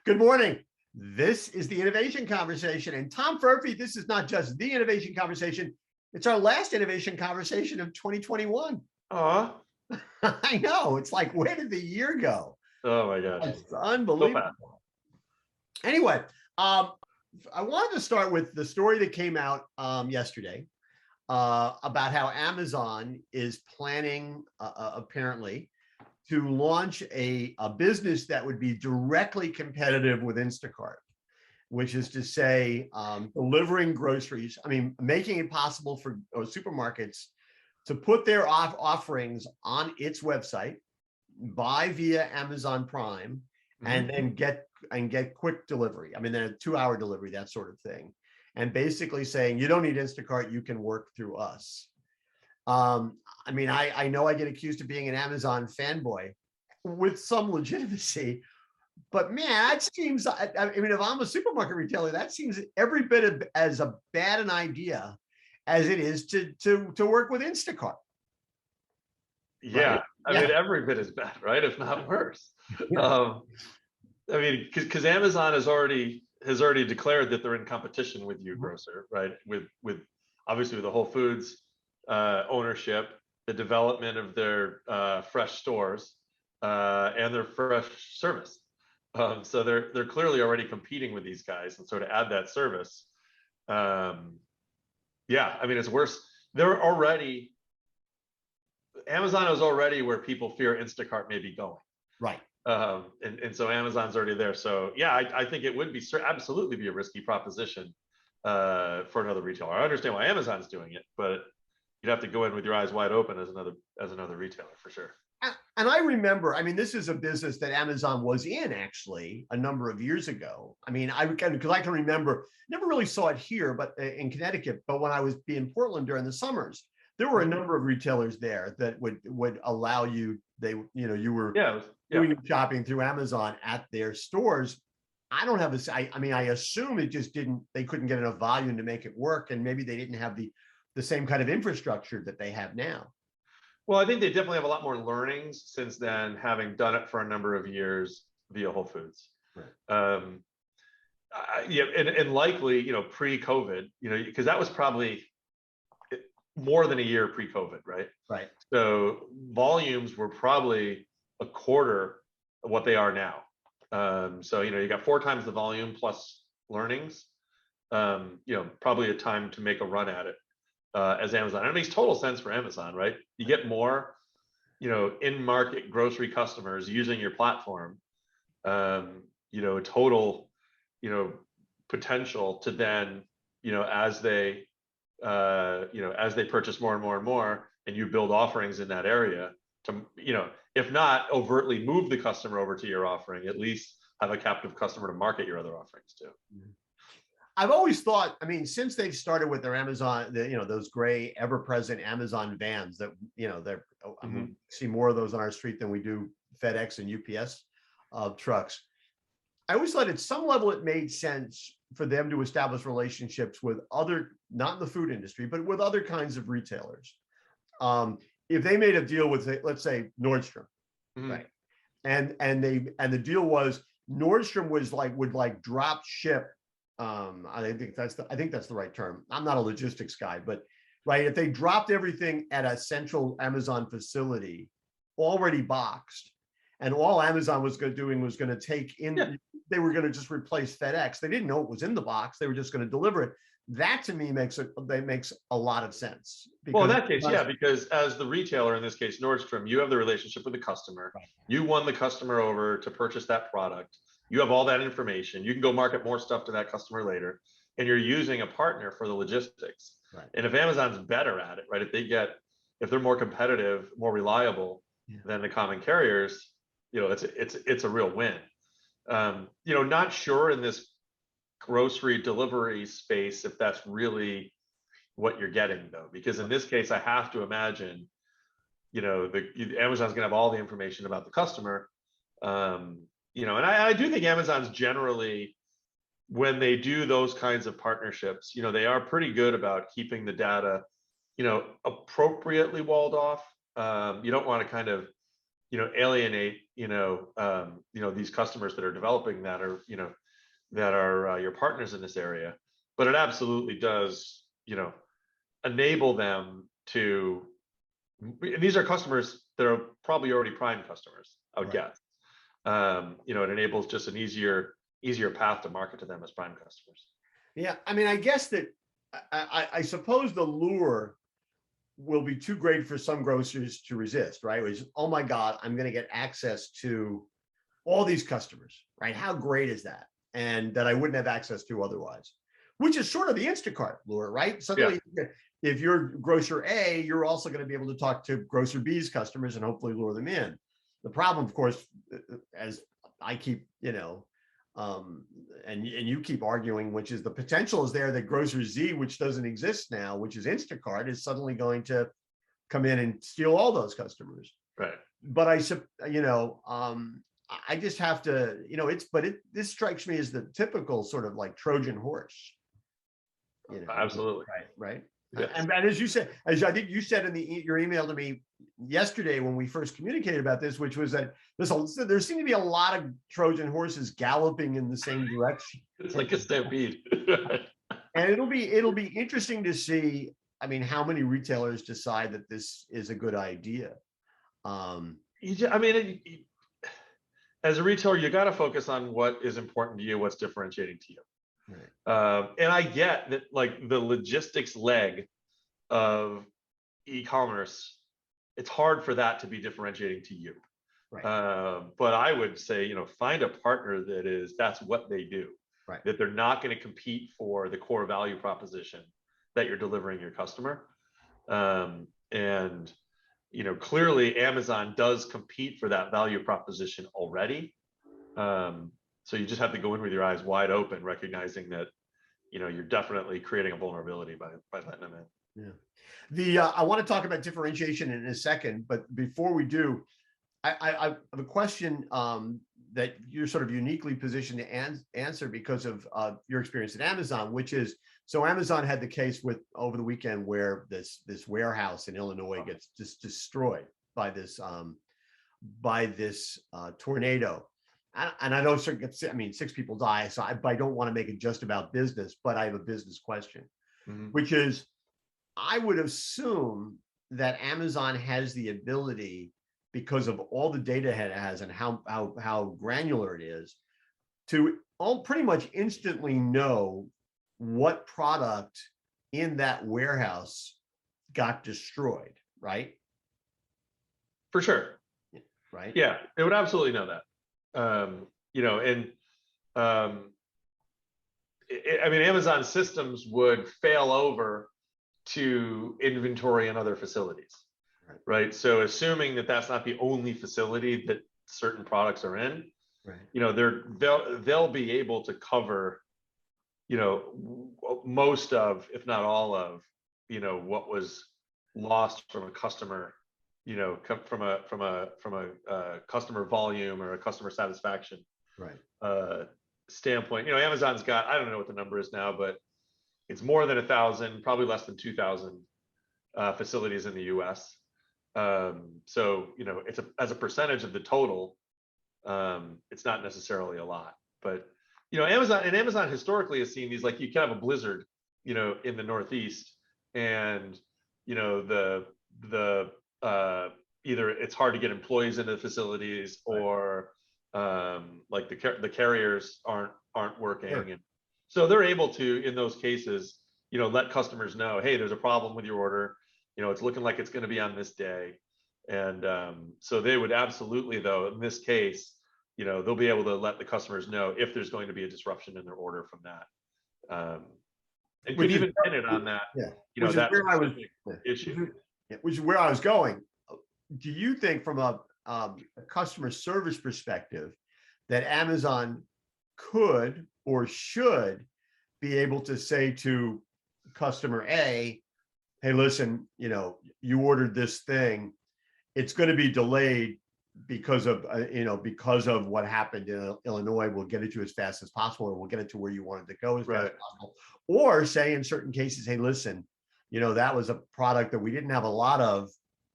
Good morning. This is the Innovation Conversation. And Tom Furphy, this is not just the Innovation Conversation, it's our last Innovation Conversation of 2021. Aw. I know. It's like, where did the year go? Oh my gosh. It's unbelievable. Anyway, I wanted to start with the story that came out yesterday about how Amazon is planning, apparently, to launch a business that would be directly competitive with Instacart, which is to say delivering groceries. I mean, making it possible for supermarkets to put their offerings on its website, buy via Amazon Prime, and then get quick delivery. I mean, then a 2-hour delivery, that sort of thing. And basically saying, you don't need Instacart, you can work through us. I mean, I know I get accused of being an Amazon fanboy with some legitimacy, but man, that seems, I mean, if I'm a supermarket retailer, that seems every bit as a bad an idea as it is to work with Instacart. Yeah, Right? I mean, every bit is bad, right? If not worse. I mean, because Amazon has already declared that they're in competition with you, grocer, right? With obviously with the Whole Foods ownership, the development of their fresh stores, and their fresh service. So they're clearly already competing with these guys, and so to add that service, yeah, I mean, it's worse. Amazon is already where people fear Instacart may be going. Right. And so Amazon's already there. So yeah, I think it would be absolutely be a risky proposition for another retailer. I understand why Amazon's doing it, but you'd have to go in with your eyes wide open as another retailer for sure. And I remember, I mean, this is a business that Amazon was in actually a number of years ago. I mean, because I can remember, never really saw it here, but in Connecticut, but when I was in Portland during the summers, there were a number of retailers there that would allow you, you were doing shopping through Amazon at their stores. I don't have I mean, I assume they couldn't get enough volume to make it work. And maybe they didn't have the same kind of infrastructure that they have now. Well, I think they definitely have a lot more learnings since then, having done it for a number of years via Whole Foods. Right. Yeah, and likely, pre-COVID, because that was probably more than a year pre-COVID, right? Right. So volumes were probably a quarter of what they are now. So you got 4 times the volume plus learnings. Probably a time to make a run at it. As Amazon. And it makes total sense for Amazon, right? You get more, in-market grocery customers using your platform, total, potential to then, as they purchase more and more and more, and you build offerings in that area to, if not overtly move the customer over to your offering, at least have a captive customer to market your other offerings to. I've always thought, I mean, since they've started with their Amazon, those gray ever-present Amazon vans that, we see more of those on our street than we do FedEx and UPS trucks. I always thought at some level it made sense for them to establish relationships with other, not in the food industry, but with other kinds of retailers. If they made a deal with, let's say, Nordstrom, right? And the deal was Nordstrom would drop ship. I think that's the right term. I'm not a logistics guy, but right, if they dropped everything at a central Amazon facility already boxed, and all Amazon was going to take in, they were going to just replace FedEx. They didn't know it was in the box. They were just going to deliver it. That to me makes a lot of sense. Well, in that case, yeah, because as the retailer, in this case, Nordstrom, you have the relationship with the customer. Right. You won the customer over to purchase that product. You have all that information. You can go market more stuff to that customer later, and you're using a partner for the logistics. Right. And if Amazon's better at it, right? If they're more competitive, more reliable than the common carriers, it's a real win. Not sure in this grocery delivery space if that's really what you're getting though, because in this case, I have to imagine, Amazon's gonna have all the information about the customer. And I do think Amazon's generally, when they do those kinds of partnerships, they are pretty good about keeping the data, appropriately walled off. You don't want to kind of, alienate, these customers that are developing that are, your partners in this area, but it absolutely does, enable them to, and these are customers that are probably already prime customers, I would guess. It enables just an easier path to market to them as prime customers. Yeah, I mean, I guess that I suppose the lure will be too great for some grocers to resist, right? Which is, oh my God, I'm going to get access to all these customers, right? How great is that? And that I wouldn't have access to otherwise, which is sort of the Instacart lure, right? Suddenly, if you're grocer A, you're also going to be able to talk to grocer B's customers and hopefully lure them in. The problem, of course, as I keep, and you keep arguing, which is the potential is there that grocer Z, which doesn't exist now, which is Instacart, is suddenly going to come in and steal all those customers. Right. But I just have to, this strikes me as the typical sort of like Trojan horse. Absolutely. Right. Yes. And as you said, as I think you said in your email to me yesterday when we first communicated about this, which was that there seem to be a lot of Trojan horses galloping in the same direction. It's like a stampede. And it'll be interesting to see, I mean, how many retailers decide that this is a good idea. As a retailer, you got to focus on what is important to you, what's differentiating to you. Right. And I get that, like, the logistics leg of e-commerce, it's hard for that to be differentiating to you. Right. But I would say, find a partner that's what they do. Right. That they're not going to compete for the core value proposition that you're delivering your customer. And clearly Amazon does compete for that value proposition already. So you just have to go in with your eyes wide open, recognizing that, you're definitely creating a vulnerability by letting them in. Yeah. I want to talk about differentiation in a second, but before we do, I have a question that you're sort of uniquely positioned to answer because of your experience at Amazon, which is, so Amazon had the case over the weekend where this warehouse in Illinois gets just destroyed by this tornado. And I know, I mean, 6 people die, so I don't want to make it just about business, but I have a business question, which is, I would assume that Amazon has the ability, because of all the data it has and how granular it is, to pretty much instantly know what product in that warehouse got destroyed, right? For sure. Right. Yeah, it would absolutely know that. Amazon systems would fail over to inventory and other facilities, right? So assuming that that's not the only facility that certain products are in, right? They'll be able to cover, most of, if not all of, what was lost from a customer, from a customer volume or a customer satisfaction standpoint. Amazon's got, I don't know what the number is now, but it's more than 1,000, probably less than 2,000 facilities in the US. So, it's as a percentage of the total, it's not necessarily a lot, but, Amazon historically has seen these, like, you can have a blizzard, in the Northeast, and, either it's hard to get employees into the facilities, or like the carriers aren't working. Sure. And so they're able to, in those cases, let customers know, hey, there's a problem with your order. It's looking like it's going to be on this day. And so they would absolutely, though, in this case, they'll be able to let the customers know if there's going to be a disruption in their order from that. And could even pin it on that. Yeah. Which is where I was going. Do you think, from a customer service perspective, that Amazon could or should be able to say to customer A, hey, listen, you ordered this thing, it's going to be delayed because of what happened in Illinois. We'll get it to you as fast as possible, or we'll get it to where you wanted to go as fast as possible. Or say, in certain cases, hey, listen, that was a product that we didn't have a lot of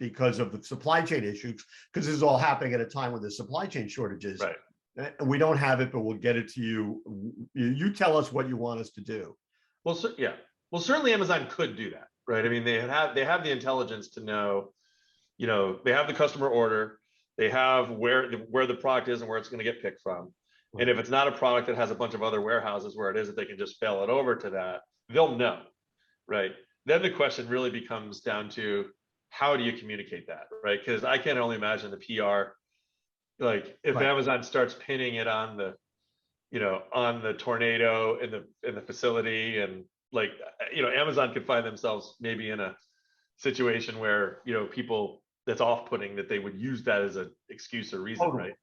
because of the supply chain issues, because this is all happening at a time when there's supply chain shortages. Right. And we don't have it, but we'll get it to you. You tell us what you want us to do. Well, yeah. Well, certainly Amazon could do that, right? I mean, they have the intelligence to know, they have the customer order, they have where the product is and where it's going to get picked from. And if it's not a product that has a bunch of other warehouses where it is that they can just fail it over to that, they'll know, right? Then the question really becomes down to how do you communicate that, right? Because I can only imagine the PR, like if Amazon starts pinning it on the, on the tornado in the facility, and like, Amazon could find themselves maybe in a situation where, people that's off-putting, that they would use that as an excuse or reason, right?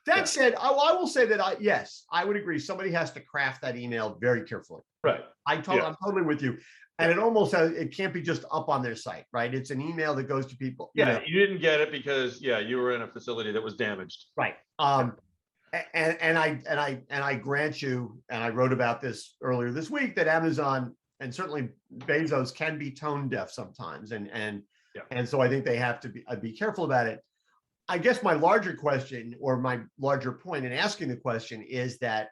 That said, I will say that yes, I would agree. Somebody has to craft that email very carefully. Right. I'm totally with you. And it can't be just up on their site, right? It's an email that goes to people. You didn't get it because you were in a facility that was damaged. Right. And I grant you, and I wrote about this earlier this week, that Amazon and certainly Bezos can be tone deaf sometimes, and so I think they have to be careful about it. I guess my larger question, or my larger point in asking the question, is that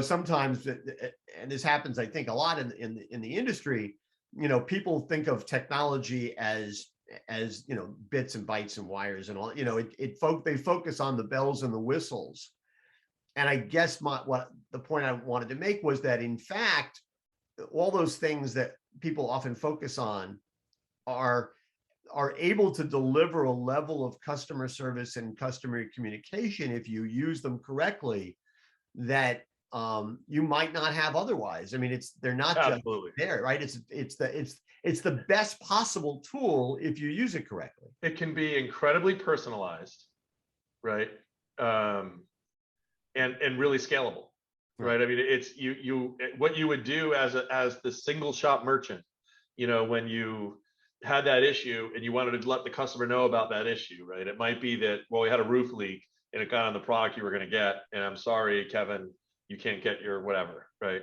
sometimes, and this happens, I think, a lot in the industry, people think of technology as bits and bytes and wires and all. They focus on the bells and the whistles. And I guess what the point I wanted to make was that, in fact, all those things that people often focus on are able to deliver a level of customer service and customer communication, if you use them correctly, that you might not have otherwise. I mean, they're not just there, right? It's the best possible tool if you use it correctly. It can be incredibly personalized, right? And really scalable, right? I mean, it's what you would do as the single shop merchant, when you had that issue and you wanted to let the customer know about that issue, right? It might be that, well, we had a roof leak and it got on the product you were going to get, and I'm sorry, Kevin, you can't get your whatever, right?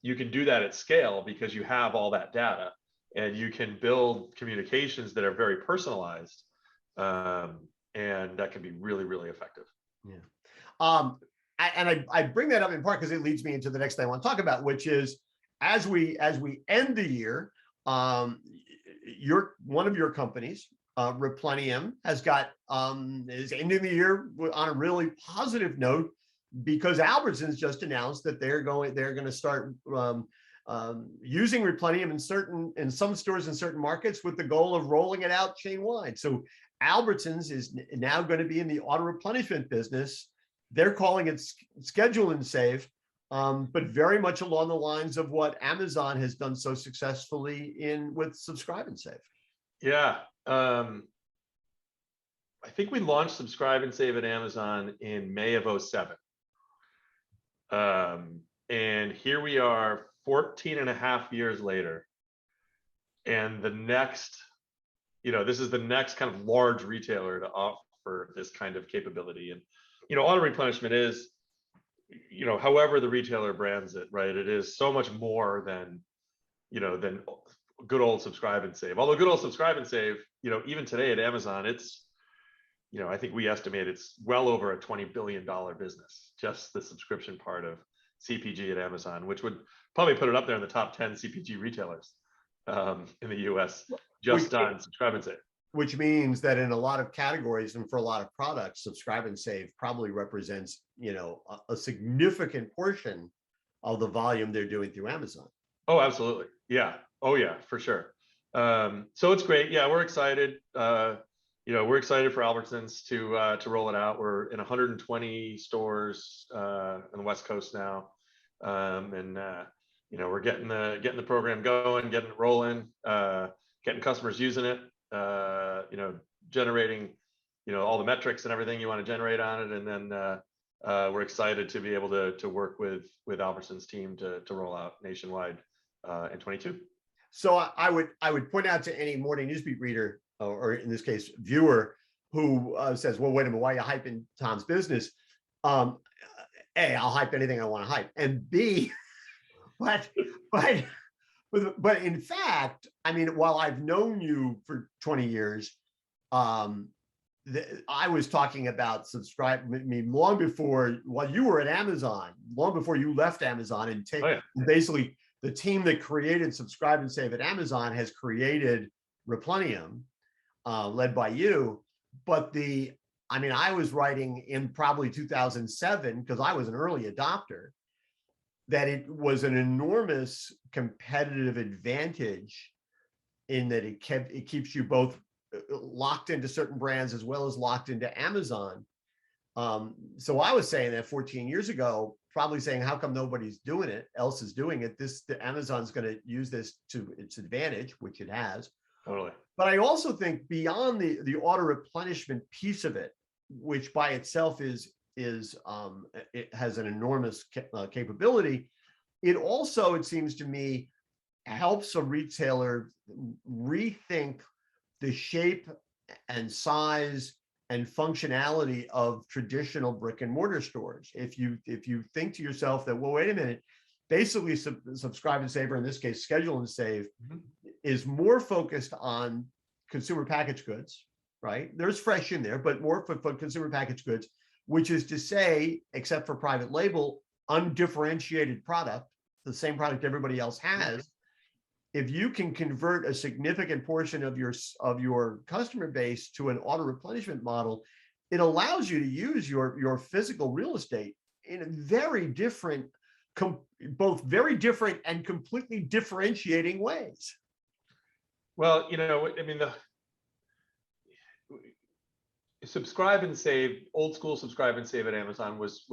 You can do that at scale because you have all that data, and you can build communications that are very personalized, and that can be really, really effective. Yeah. I bring that up in part because it leads me into the next thing I want to talk about, which is as we end the year, one of your companies, Replenium, has got is ending the year on a really positive note, because Albertsons just announced that they're going to start using Replenium in some stores in certain markets, with the goal of rolling it out chain wide. So Albertsons is now going to be in the auto replenishment business. They're calling it Schedule and Save, but very much along the lines of what Amazon has done so successfully with Subscribe and Save. Yeah. I think we launched Subscribe and Save at Amazon in May of 2007. And here we are 14 and a half years later. And the next, this is the next kind of large retailer to offer this kind of capability. And, auto replenishment is, however the retailer brands it, right? It is so much more than good old Subscribe and Save. Although good old Subscribe and Save, even today at Amazon, it's, I think we estimate it's well over a $20 billion business, just the subscription part of CPG at Amazon, which would probably put it up there in the top 10 CPG retailers in the US, just on Subscribe and Save. Which means that in a lot of categories and for a lot of products, Subscribe and Save probably represents, a significant portion of the volume they're doing through Amazon. Oh, absolutely. Yeah. Oh, yeah, for sure. So it's great. Yeah, we're excited. We're excited for Albertsons to roll it out. We're in 120 stores on the West Coast now, and we're getting the program going, getting it rolling, getting customers using it. Generating, all the metrics and everything you want to generate on it, and then we're excited to be able to work with Albertsons team to roll out nationwide in 22. So I would point out to any morning newsbeat reader, or in this case viewer, who says, "Well, wait a minute, why are you hyping Tom's business?" A, I'll hype anything I want to hype, and B, but But in fact, I mean, while I've known you for 20 years, um, I was talking about subscribe. I mean, long before while you were at Amazon, long before you left Amazon, and Oh yeah. basically the team that created Subscribe and Save at Amazon has created Replenium, led by you. But I mean, I was writing in probably 2007 because I was an early adopter, that it was an enormous competitive advantage in that it keeps you both locked into certain brands as well as locked into Amazon. So I was saying that 14 years ago, probably saying, how come nobody's doing it? Else is doing it. The Amazon's going to use this to its advantage, which it has. Totally. But I also think beyond the auto replenishment piece of it, which by itself it has an enormous capability. It also, it seems to me, helps a retailer rethink the shape and size and functionality of traditional brick and mortar stores. If you think to yourself that, well, wait a minute, basically Subscribe and Save, or in this case, Schedule and Save, is more focused on consumer packaged goods, right? There's fresh in there, but more for consumer packaged goods, which is to say, except for private label, undifferentiated product, the same product everybody else has. If you can convert a significant portion of your customer base to an auto replenishment model, it allows you to use your physical real estate in a very different, both very different and completely differentiating ways. Well, you know, I mean, the Subscribe and Save, old school Subscribe and Save at Amazon was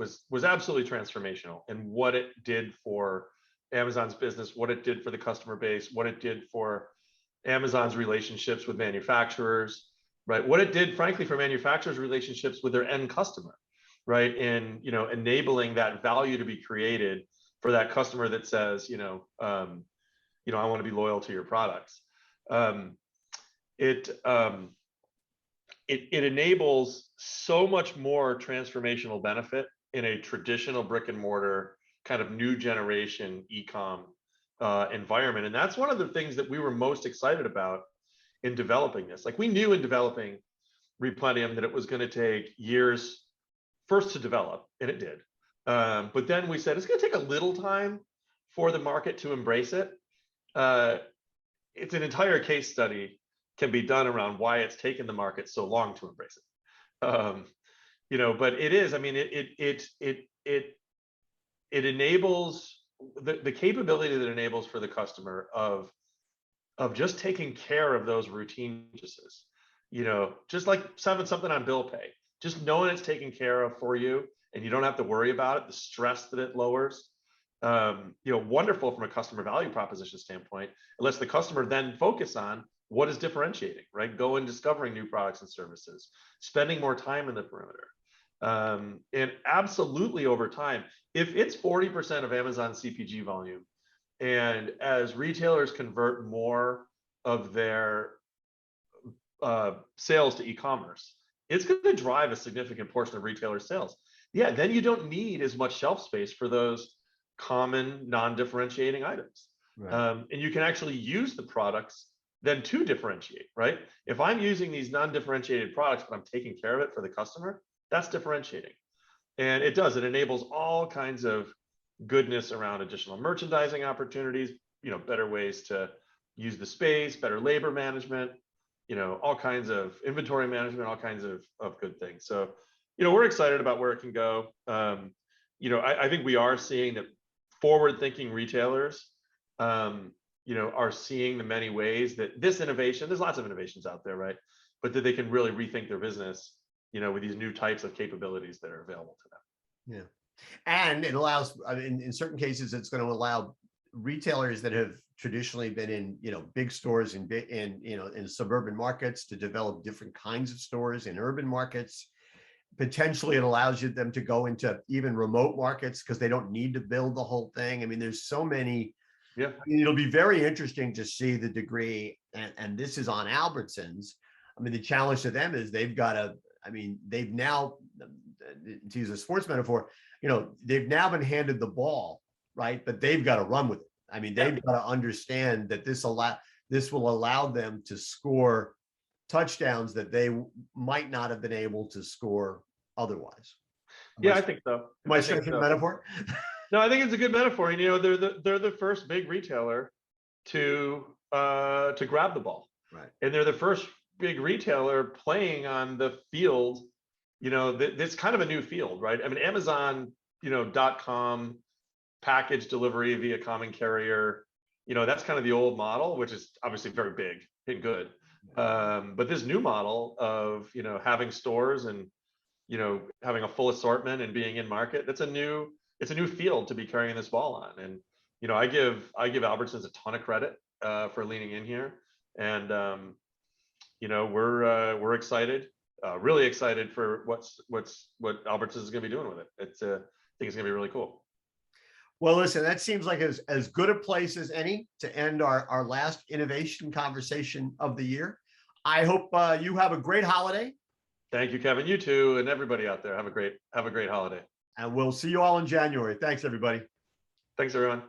absolutely transformational, and what it did for Amazon's business, what it did for the customer base, what it did for Amazon's relationships with manufacturers, right? What it did, frankly, for manufacturers' relationships with their end customer, right? And, you know, enabling that value to be created for that customer that says, I want to be loyal to your products. It enables so much more transformational benefit in a traditional brick and mortar kind of new generation e-com environment. And that's one of the things that we were most excited about in developing this. Like, we knew in developing Replenium that it was going to take years first to develop, and it did. But then we said, it's going to take a little time for the market to embrace it. It's an entire case study can be done around why it's taken the market so long to embrace it. But it is, I mean, it enables the capability that enables for the customer of just taking care of those routine purchases, just like having something on bill pay, just knowing it's taken care of for you and you don't have to worry about it, the stress that it lowers, wonderful from a customer value proposition standpoint. It lets the customer then focus on what is differentiating, right? Go and discovering new products and services, spending more time in the perimeter. And absolutely over time, if it's 40% of Amazon CPG volume, and as retailers convert more of their sales to e-commerce, it's going to drive a significant portion of retailer sales. Yeah, then you don't need as much shelf space for those common non-differentiating items. Right. And you can actually use the products then to differentiate, right? If I'm using these non-differentiated products, but I'm taking care of it for the customer, that's differentiating. And it enables all kinds of goodness around additional merchandising opportunities, better ways to use the space, better labor management, all kinds of inventory management, all kinds of good things. So, we're excited about where it can go. I think we are seeing that forward-thinking retailers, are seeing the many ways that this innovation, there's lots of innovations out there, right? But that they can really rethink their business, with these new types of capabilities that are available to them. Yeah. And it allows, I mean, in certain cases, it's going to allow retailers that have traditionally been in, big stores in suburban markets to develop different kinds of stores in urban markets. Potentially, it allows them to go into even remote markets because they don't need to build the whole thing. I mean, there's so many. Yeah, I mean, it'll be very interesting to see the degree, and this is on Albertsons. I mean, the challenge to them is they've now, to use a sports metaphor, they've now been handed the ball, right? But they've got to run with it. I mean, they've got to understand that this will allow them to score touchdowns that they might not have been able to score otherwise. Yeah, I think so. Am I I think stretching so. the metaphor? No, I think it's a good metaphor. And, they're the first big retailer to grab the ball. Right. And they're the first big retailer playing on the field. It's kind of a new field, right? I mean, Amazon, .com package delivery via common carrier, that's kind of the old model, which is obviously very big and good. But this new model of, having stores and, having a full assortment and being in market, it's a new field to be carrying this ball on. And, I give Albertsons a ton of credit for leaning in here. And, we're excited, really excited for what Albertsons is going to be doing with it. I think it's going to be really cool. Well, listen, that seems like as good a place as any to end our last innovation conversation of the year. I hope you have a great holiday. Thank you, Kevin. You too, and everybody out there. Have a great holiday. And we'll see you all in January. Thanks, everybody. Thanks, everyone.